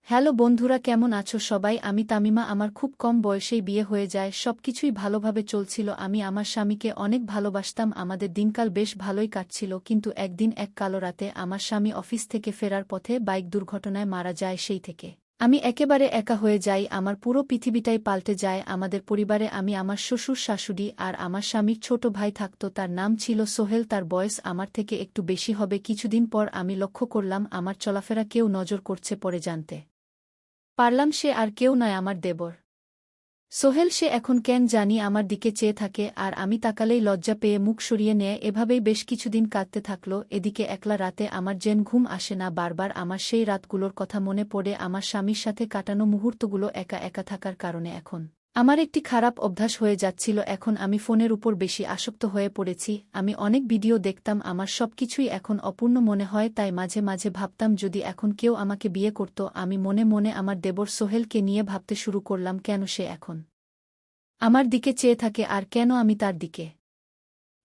Hello বন্ধুরা, কেমন আছো সবাই? আমি তামিমা। আমার খুব কম বয়সেই বিয়ে হয়ে যায়, সবকিছুই ভালোভাবে চলছিল। আমি আমার স্বামীকে অনেক ভালোবাসতাম, আমাদের দিনকাল বেশ ভালোই কাটছিল। কিন্তু একদিন এক কালো রাতে আমার স্বামী অফিস থেকে ফেরার পথে বাইক দুর্ঘটনায় মারা যায়। সেই থেকে আমি একেবারে একা হয়ে যাই, আমার পুরো পৃথিবীটাই পাল্টে যায়। আমাদের পরিবারে আমি, আমার শ্বশুর শাশুড়ি আর আমার স্বামীর ছোট ভাই থাকত। তার নাম ছিল সোহেল, তার বয়স আমার থেকে একটু বেশি হবে। কিছুদিন পর আমি লক্ষ্য করলাম আমার চলাফেরা কেউ নজর করছে। পরে জানতে পারলাম সে আর কেউ নয়, আমার দেবর সোহেল। সে এখন কেন জানি আমার দিকে চেয়ে থাকে, আর আমি তাকালেই লজ্জা পেয়ে মুখ সরিয়ে নেয়। এভাবেই বেশ কিছুদিন কাটতে থাকল। এদিকে একলা রাতে আমার যেন ঘুম আসে না, বারবার আমার সেই রাতগুলোর কথা মনে পড়ে, আমার স্বামীর সাথে কাটানো মুহূর্তগুলো। একা একা থাকার কারণে এখন আমার একটি খারাপ অভ্যাস হয়ে যাচ্ছিল। এখন আমি ফোনের উপর বেশি আসক্ত হয়ে পড়েছি। আমি অনেক ভিডিও দেখতাম, আমার সবকিছুই এখন অপূর্ণ মনে হয়। তাই মাঝে মাঝে ভাবতাম যদি এখন কেউ আমাকে বিয়ে করত। আমি মনে মনে আমার দেবর সোহেলকে নিয়ে ভাবতে শুরু করলাম, কেন সে এখন আমার দিকে চেয়ে থাকে আর কেন আমি তার দিকে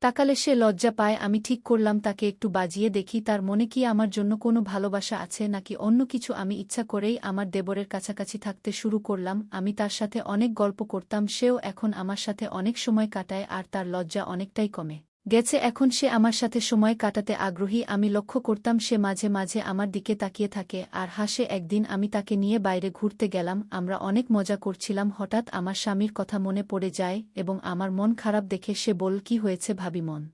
তাকালে সে লজ্জা পায়। আমি ঠিক করলাম তাকে একটু বাজিয়ে দেখি, তার মনে কি আমার জন্য কোনো ভালোবাসা আছে নাকি অন্য কিছু। আমি ইচ্ছা করেই আমার দেবরের কাছাকাছি থাকতে শুরু করলাম। আমি তার সাথে অনেক গল্প করতাম, সেও এখন আমার সাথে অনেক সময় কাটায় আর তার লজ্জা অনেকটাই কমে গেছে। এখন সে আমার সাথে সময় কাটাতে আগ্রহী। আমি লক্ষ্য করতাম সে মাঝে মাঝে আমার দিকে তাকিয়ে থাকে আর হাসে। একদিন আমি তাকে নিয়ে বাইরে ঘুরতে গেলাম, আমরা অনেক মজা করছিলাম। হঠাৎ আমার স্বামীর কথা মনে পড়ে যায় এবং আমার মন খারাপ দেখে সে বলল, কি হয়েছে ভাবি, মন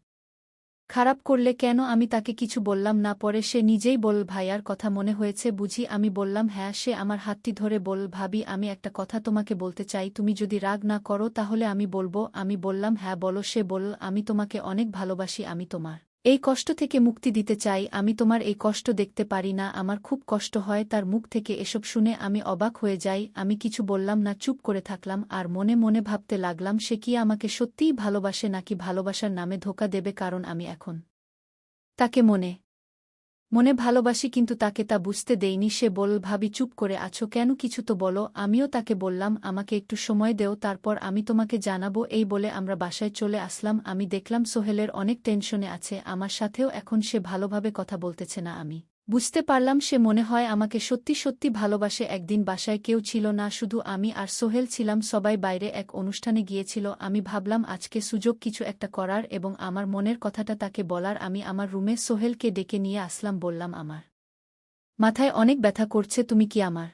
খারাপ করলে কেন? আমি তাকে কিছু বললাম না। পরে সে নিজেই বলল, ভাইয়ার কথা মনে হয়েছে বুঝি? আমি বললাম হ্যাঁ। সে আমার হাতটি ধরে বলল, ভাবি আমি একটা কথা তোমাকে বলতে চাই, তুমি যদি রাগ না করো তাহলে আমি বলবো। আমি বললাম হ্যাঁ বলো। সে বলল, আমি তোমাকে অনেক ভালোবাসি, আমি তোমার এই কষ্ট থেকে মুক্তি দিতে চাই, আমি তোমার এই কষ্ট দেখতে পারি না, আমার খুব কষ্ট হয়। তার মুখ থেকে এসব শুনে আমি অবাক হয়ে যাই। আমি কিছু বললাম না, চুপ করে থাকলাম আর মনে মনে ভাবতে লাগলাম সে কি আমাকে সত্যিই ভালোবাসে নাকি ভালোবাসার নামে ধোঁকা দেবে। কারণ আমি এখন তাকে মনে মনে ভালোবাসি, কিন্তু তাকে তা বুঝতে দেইনি। সে বলল, ভাবি চুপ করে আছো কেন, কিছু তো বলো। আমিও তাকে বললাম, আমাকে একটু সময় দেও, তারপর আমি তোমাকে জানাবো। এই বলে আমরা বাসায় চলে আসলাম। আমি দেখলাম সোহেলের অনেক টেনশনে আছে, আমার সাথেও এখন সে ভালোভাবে কথা বলতেছে না। আমি বুঝতে পারলাম সে মনে হয় আমাকে সত্যি সত্যি ভালোবাসে। একদিন বাসায় কেউ ছিল না, শুধু আমি আর সোহেল ছিলাম। সবাই বাইরে এক অনুষ্ঠানে গিয়েছিল। আমি ভাবলাম আজকে সুযোগ কিছু একটা করার এবং আমার মনের কথাটা তাকে বলার। আমি আমার রুমে সোহেলকে ডেকে নিয়ে আসলাম, বললাম আমার মাথায় অনেক ব্যথা করছে, তুমি কি আমার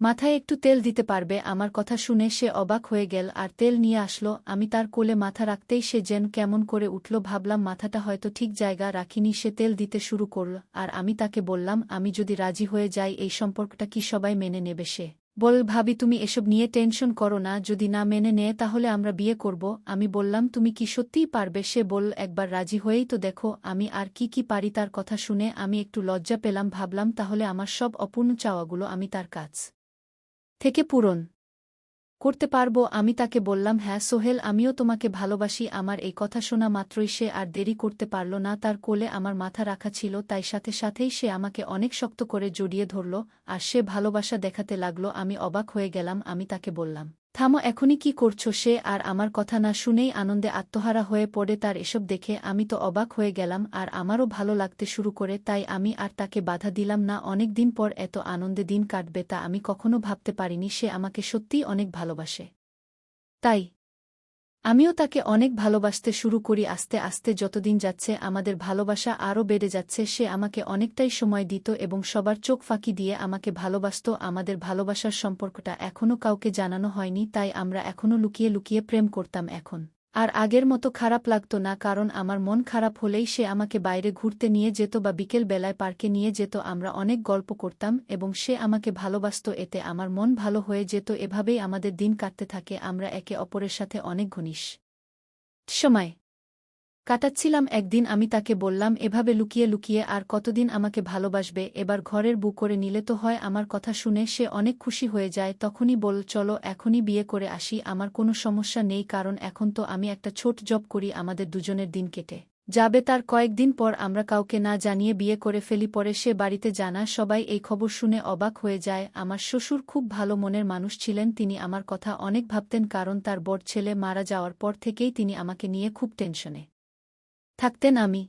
মাথায় একটু তেল দিতে পারবে? আমার কথা শুনে সে অবাক হয়ে গেল আর তেল নিয়ে আসলো। আমি তার কোলে মাথা রাখতেই সে যেন কেমন করে উঠল। ভাবলাম মাথাটা হয়তো ঠিক জায়গা রাখিনি। সে তেল দিতে শুরু করল আর আমি তাকে বললাম, আমি যদি রাজি হয়ে যাই এই সম্পর্কটা কি সবাই মেনে নেবে? সে বল, ভাবি তুমি এসব নিয়ে টেনশন করো না, যদি না মেনে নেয় তাহলে আমরা বিয়ে করব। আমি বললাম, তুমি কি সত্যিই পারবে? সে বল, একবার রাজি হয়েই তো দেখো আমি আর কি কি পারি। তার কথা শুনে আমি একটু লজ্জা পেলাম, ভাবলাম তাহলে আমার সব অপূর্ণ চাওয়াগুলো আমি তার কাছ থেকে পূরণ করতে পারবো। আমি তাকে বললাম, হ্যাঁ সোহেল, আমিও তোমাকে ভালোবাসি। আমার এই কথা শোনা মাত্রই সে আর দেরি করতে পারল না, তার কোলে আমার মাথা রাখা ছিল তাই সাথে সাথেই সে আমাকে অনেক শক্ত করে জড়িয়ে ধরল আর সে ভালোবাসা দেখাতে লাগল। আমি অবাক হয়ে গেলাম। আমি তাকে বললাম, থামো, এখনই কি করছো? সে আর আমার কথা না শুনেই আনন্দে আত্মহারা হয়ে পড়ে। তার এসব দেখে আমি তো অবাক হয়ে গেলাম আর আমারও ভালো লাগতে শুরু করে, তাই আমি আর তাকে বাধা দিলাম না। অনেক দিন পর এত আনন্দে দিন কাটবে তা আমি কখনো ভাবতে পারিনি। সে আমাকে সত্যিই অনেক ভালোবাসে, তাই আমিও তাকে অনেক ভালোবাসতে শুরু করি। আস্তে আস্তে যতদিন যাচ্ছে আমাদের ভালোবাসা আরও বেড়ে যাচ্ছে। সে আমাকে অনেকটাই সময় দিত এবং সবার চোখ ফাঁকি দিয়ে আমাকে ভালোবাসত। আমাদের ভালোবাসার সম্পর্কটা এখনও কাউকে জানানো হয়নি, তাই আমরা এখনও লুকিয়ে লুকিয়ে প্রেম করতাম। এখন আর আগের মতো খারাপ লাগতো না, কারণ আমার মন খারাপ হলেই সে আমাকে বাইরে ঘুরতে নিয়ে যেত বা বিকেল বেলায় পার্কে নিয়ে যেত। আমরা অনেক গল্প করতাম এবং সে আমাকে ভালোবাসত, এতে আমার মন ভালো হয়ে যেত। এভাবেই আমাদের দিন কাটতে থাকে, আমরা একে অপরের সাথে অনেক ঘনিষ্ঠ সময় কাটাচ্ছিলাম। একদিন আমি তাকে বললাম, এভাবে লুকিয়ে লুকিয়ে আর কতদিন আমাকে ভালোবাসবে? এবার ঘরের বউ করে নিলে তো হয়। আমার কথা শুনে সে অনেক খুশি হয়ে যায়, তখনই বল, চলো এখনই বিয়ে করে আসি। আমার কোনো সমস্যা নেই, কারণ এখন তো আমি একটা ছোট জব করি, আমাদের দুজনের দিন কেটে যাবে। তার কয়েকদিন পর আমরা কাউকে না জানিয়ে বিয়ে করে ফেলি। পরে সে বাড়িতে জানা, সবাই এই খবর শুনে অবাক হয়ে যায়। আমার শ্বশুর খুব ভালো মনের মানুষ ছিলেন, তিনি আমার কথা অনেক ভাবতেন, কারণ তার বড় ছেলে মারা যাওয়ার পর থেকেই তিনি আমাকে নিয়ে খুব টেনশনে থাকতেন। আমি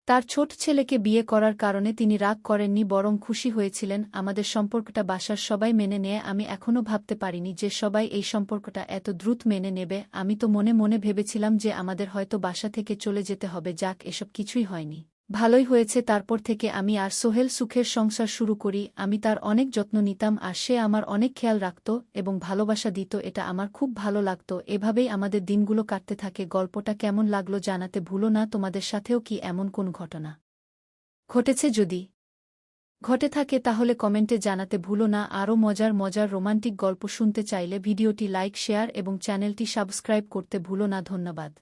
তার ছোট ছেলেকে বিয়ে করার কারণে তিনি রাগ করেননি, বরং খুশি হয়েছিলেন। আমাদের সম্পর্কটা বাসার সবাই মেনে নেয়। আমি এখনও ভাবতে পারিনি যে সবাই এই সম্পর্কটা এত দ্রুত মেনে নেবে। আমি তো মনে মনে ভেবেছিলাম যে আমাদের হয়তো বাসা থেকে চলে যেতে হবে। যাক, এসব কিছুই হয়নি, ভালোই হয়েছে। তারপর থেকে আমি আর সোহেল সুখের সংসার শুরু করি। আমি তার অনেক যত্ন নিতাম আর সে আমার অনেক খেয়াল রাখত এবং ভালোবাসা দিত। এটা আমার খুব ভালো লাগত। এভাবেই আমাদের দিনগুলো কাটতে থাকে। গল্পটা কেমন লাগলো জানাতে ভুলো না। তোমাদের সাথেও কি এমন কোন ঘটনা ঘটেছে? যদি ঘটে থাকে তাহলে কমেন্টে জানাতে ভুলো না। আরও মজার মজার রোমান্টিক গল্প শুনতে চাইলে ভিডিওটি লাইক, শেয়ার এবং চ্যানেলটি সাবস্ক্রাইব করতে ভুলো না। ধন্যবাদ।